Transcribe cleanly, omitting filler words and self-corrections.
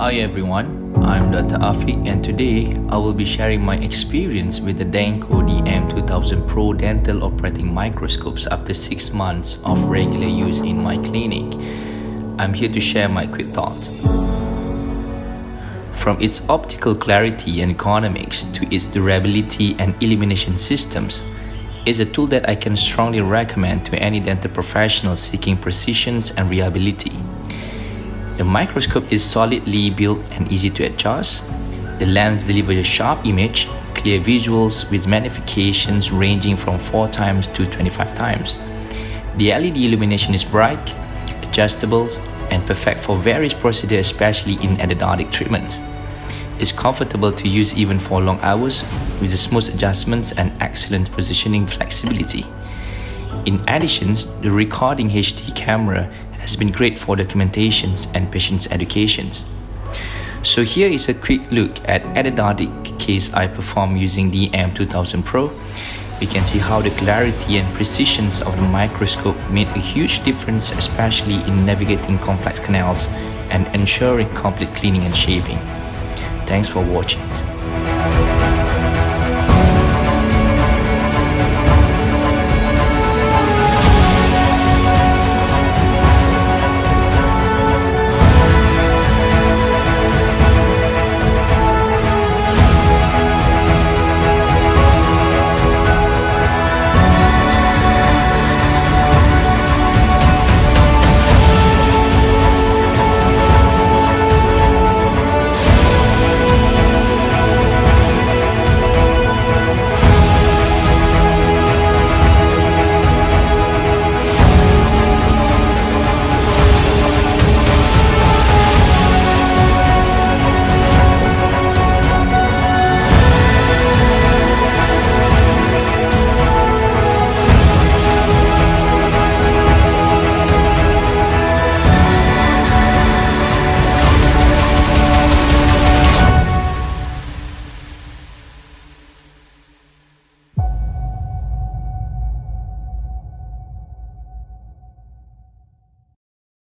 Hi everyone, I'm Dr. Afiq and today I will be sharing my experience with the Denco DM2000Pro dental operating microscopes after 6 months of regular use in my clinic. I'm here to share my quick thoughts. From its optical clarity and economics to its durability and illumination systems, it's a tool that I can strongly recommend to any dental professional seeking precision and reliability. The microscope is solidly built and easy to adjust. The lens delivers a sharp image, clear visuals with magnifications ranging from 4 times to 25 times. The LED illumination is bright, adjustable, and perfect for various procedures, especially in endodontic treatment. It's comfortable to use even for long hours with the smooth adjustments and excellent positioning flexibility. In addition, the recording HD camera has been great for documentations and patients' educations. So here is a quick look at endodontic case I performed using the DM2000Pro. We can see how the clarity and precision of the microscope made a huge difference, especially in navigating complex canals and ensuring complete cleaning and shaping. Thanks for watching.